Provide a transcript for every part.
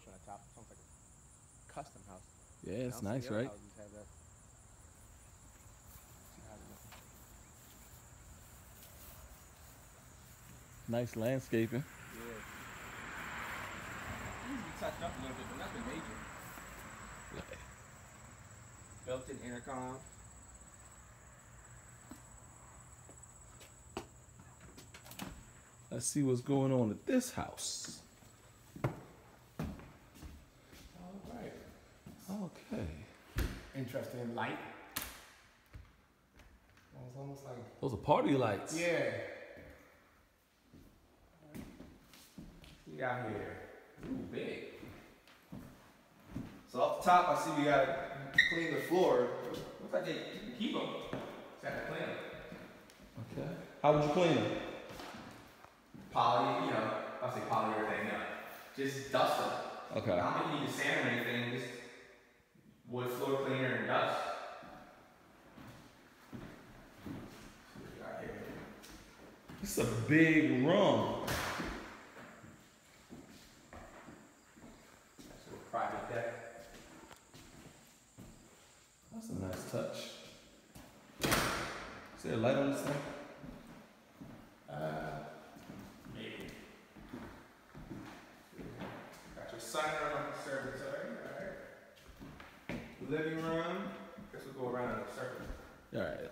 porch on the top. Sounds like a custom house. Yeah, it's nice, right? Houses have that. See how they look. Nice landscaping. Yeah. Needs to be touched up a little bit, but nothing major. Built-in intercom. Let's see what's going on at this house. All right. Okay. Interesting in light. It's almost like. Those are party lights. Yeah. We got here. Ooh, big. So off the top, I see we gotta clean the floor. Looks like they keep them. Just have to clean them. Okay. How would you clean them? Poly, I'll say polyurethane, no. Just dust them. Okay. I don't think you need to sand or anything, just wood floor cleaner and dust. What we got here? It's a big room. That's a little private deck. That's a nice touch. Is there a light on this thing? Maybe. Got your sunroom on the conservatory, alright. Living room. Guess we'll go around in a circle. Alright.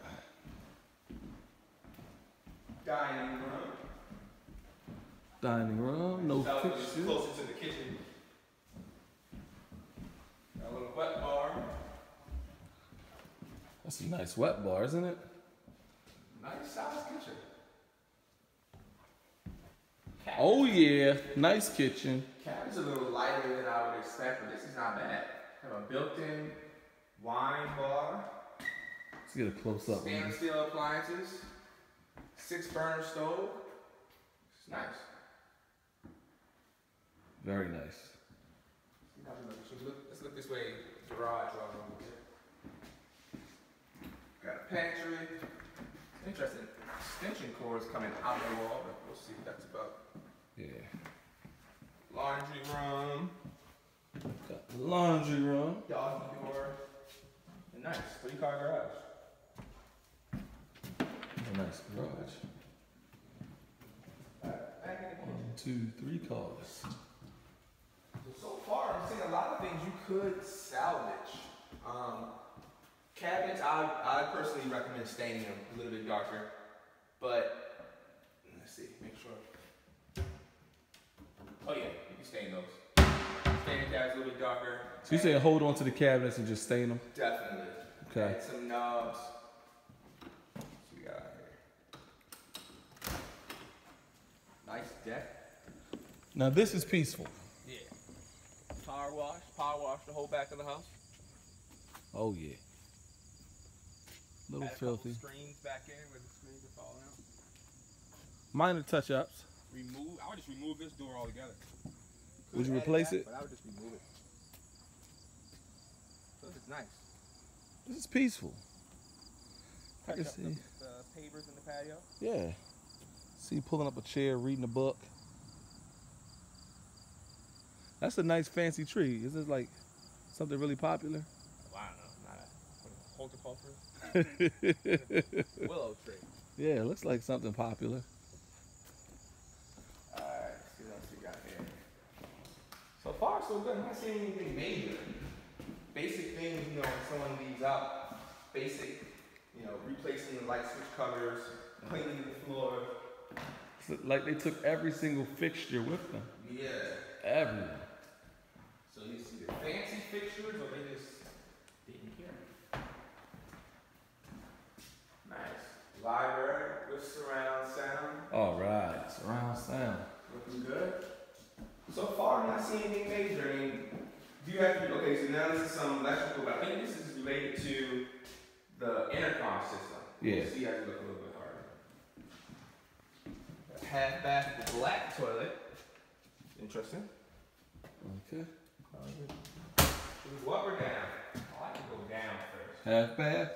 Dining room. Dining room, no It's fixtures. closer to the kitchen. Got a little wet bar. That's a nice wet bar, isn't it? Nice size kitchen. Oh yeah, nice kitchen. Cabin's a little lighter than I would expect, but this is not bad. Have a built-in wine bar. Let's get a close up. Stainless steel appliances. 6-burner stove. It's nice. Very nice. Let's look this way. Garage all over here. Got a pantry. Interesting. Extension cords coming out of the wall, but we'll see what that's about. Yeah. Laundry room. Got the laundry room. Doggy door. And nice. 3-car garage. A nice garage. Back in the kitchen. 1, 2, 3 cars. So far, I'm seeing a lot of things you could salvage. Cabinets, I personally recommend staining them a little bit darker. But, let's see, make sure. Oh yeah, you can stain those. Staining cabinets a little bit darker. So you saying hold on to the cabinets and just stain them? Definitely. Okay. Add some knobs. What we got here? Nice deck. Now this is peaceful. Yeah. Power wash the whole back of the house. Oh yeah. Little Add a filthy. couple screens back in where the screens are falling out. Minor touch-ups. I would just remove this door altogether. Would you replace it? But I would just remove it. So it's nice. This is peaceful. I can Touch up see. the pavers in the patio. Yeah. See you pulling up a chair, reading a book. That's a nice fancy tree. Is this like something really popular? Well, I don't know. Not a horticulturist. Willow tree. Yeah, it looks like something popular. Alright, let's see what else we got here. So far, so good. I'm not seeing anything major. Basic things, when someone leaves out. Basic, replacing the light switch covers, cleaning the floor. It's like they took every single fixture with them. Yeah. Everyone. So you see the fancy fixtures, or they just didn't care. Nice. Library with surround sound. All right, surround sound. Looking good. So far, I'm not seeing anything major. I mean, do you have to, okay, so now this is some electrical, but I think this is related to the intercom system. Yeah. We'll see as we look a little bit harder. Half bath with black toilet. Interesting. Okay. What we're down. I like to go down first. Half bath.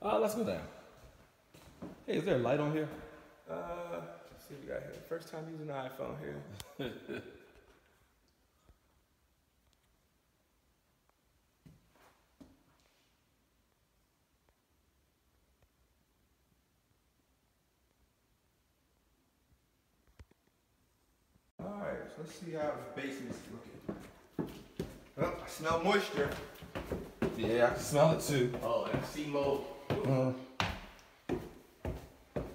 Let's go down. Hey, is there a light on here? Let's see what we got here. First time using an iPhone here. so let's see how the basement's looking. Oh, I smell moisture. Yeah, I can smell it too. Oh, and I see mold.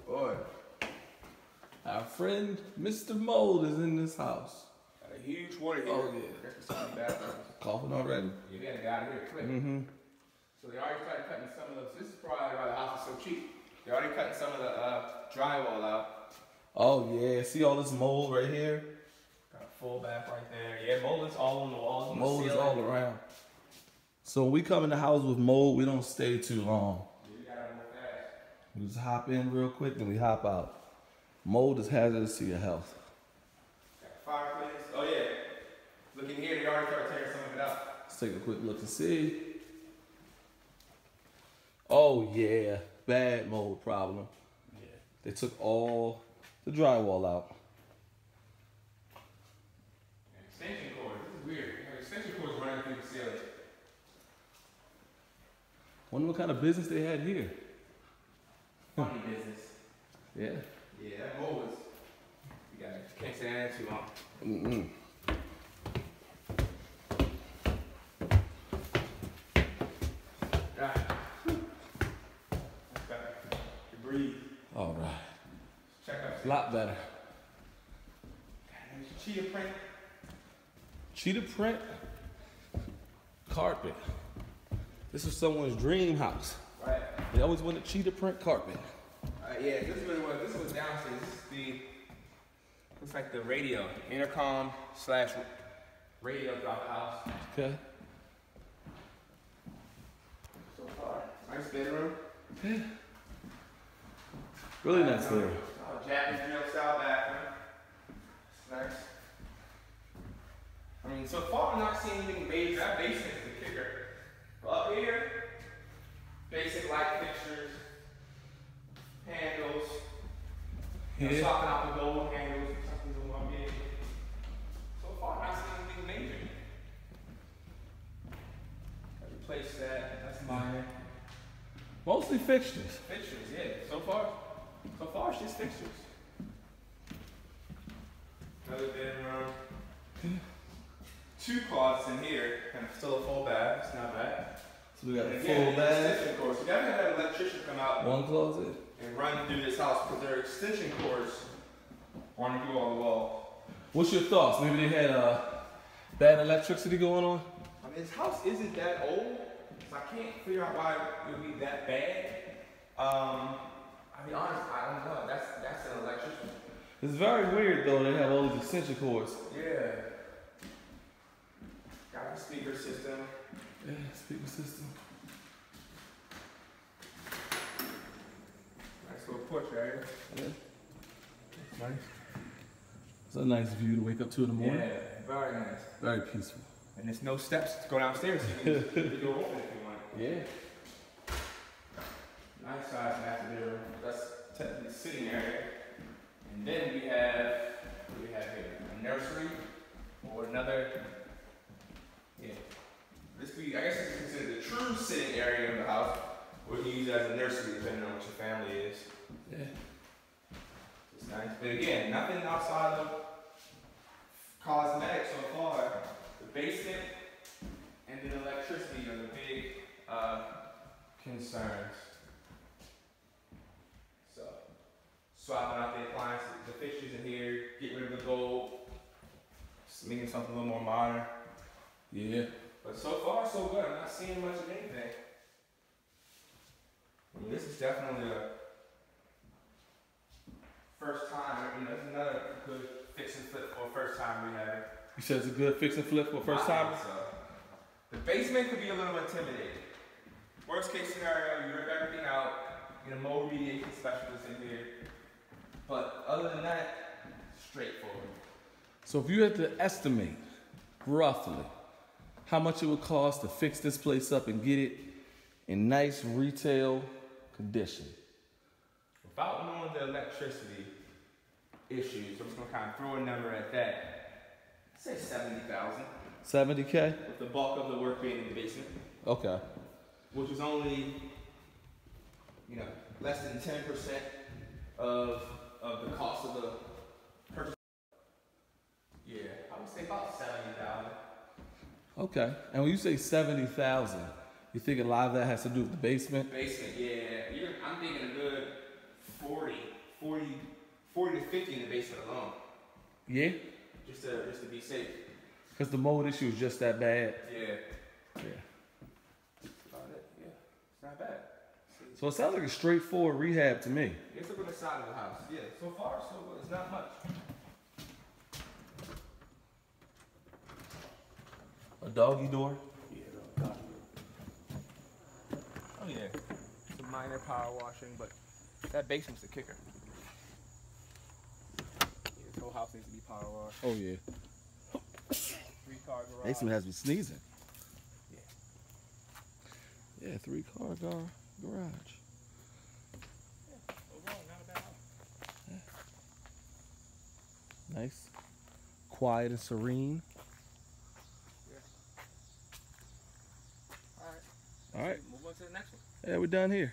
Boy. Our friend Mr. Mold is in this house. Got a huge water here. Oh, yeah. There's so many bathrooms. Coughing already. Yeah, we gotta get out of here quick. So they already started cutting some of those. This is probably why the house is so cheap. They're already cutting some of the drywall out. Oh yeah, see all this mold right here? Got a full bath right there. Yeah, mold is all on the walls. On Mold the is ceiling. all around. So when we come in the house with mold, we don't stay too long. Yeah, we gotta move fast. We just hop in real quick, then we hop out. Mold is hazardous to your health. Got a fireplace. Oh yeah. Look in here, they already started tearing some of it out. Let's take a quick look and see. Oh yeah, bad mold problem. Yeah. They took all the drywall out. Extension cord. This is weird. They have extension cords running through the ceiling. Wonder what kind of business they had here. Funny business. Yeah. Yeah, that mold is. You can't say that too long. Mm-mm. Got it. That's better. You breathe. All right. Check out. A lot better. Cheetah print. Cheetah print carpet. This is someone's dream house. Right. They always wanted cheetah print carpet. Yeah, this is what it was. This was downstairs. This is the. Looks like the radio. Intercom / radio throughout the house. Okay. So far. Nice bedroom. Yeah. Really nice there. Japanese drill style bathroom. It's nice. I mean, so far I'm not seeing anything major. That basement is the kicker. Up here, basic light fixtures, handles. You know, Yeah. swapping out the gold handles, something in one big. So far, not seeing anything major. I replaced that. That's minor. Mostly fixtures. Fixtures, yeah. So far it's just fixtures. Another bedroom. 2 closets in here, and still a full bath. It's not bad. So we got a And full again, bath. extension cords. You gotta have an electrician come out One closet. and run through this house because there are extension cords running through all the wall. What's your thoughts? Maybe they had bad electricity going on? I mean, this house isn't that old, so I can't figure out why it would be that bad. I'll be honest, I don't know. That's an electrician. It's very weird though, they have all these extension cords. Yeah. Got the speaker system. Yeah, speaker system. Nice little porch area. Yeah. It's nice. It's a nice view to wake up to in the morning. Yeah, very nice. Very peaceful. And there's no steps to go downstairs. So you can just leave the door open if you want. Yeah. Nice size master bedroom. That's technically the sitting area. And then we have, what do we have here? A nursery or another, yeah. This be, I guess this is considered the true sitting area of the house. Or you use it as a nursery depending on what your family is. Yeah. It's nice. But again, nothing outside of cosmetic so far. The basement and then electricity are the big concerns. So, swapping out the appliances, the fixtures in here, get rid of the gold, just making something a little more modern. Yeah. But so far, so good. I'm not seeing much of anything. I mean, this is definitely a first time. I mean, that's another good fix and flip for a first time we have it. You said it's a good fix and flip for first time? So, the basement could be a little intimidating. Worst case scenario, you rip everything out, get a mold remediation specialist in here. But other than that, straightforward. So if you had to estimate, roughly, how much it would cost to fix this place up and get it in nice retail condition. Without knowing the electricity issues, I'm just gonna kind of throw a number at that. I'd say 70,000. 70K? With the bulk of the work being in the basement, Okay. which is only, less than 10% of the cost of the purchase. Yeah, Okay. And when you say 70,000, you think a lot of that has to do with the basement? Basement, yeah. I'm thinking a good 40 to 50 in the basement alone. Yeah? Just to be safe. Because the mold issue is just that bad? Yeah. Yeah. That's about it, yeah. It's not bad. So it sounds like a straightforward rehab to me. Let's look on the side of the house. Yeah, so far, so good. It's not much. A doggy door? Yeah, no, doggy door. Oh, yeah. Some minor power washing, but that basement's the kicker. Yeah, this whole house needs to be power washed. Oh, yeah. 3-car garage. Basement has me sneezing. Yeah. Yeah, 3-car garage. Yeah, overall, not a bad house. Yeah. Nice. Quiet and serene. Yeah. All right. All right. Move on to the next one. Yeah, we're done here.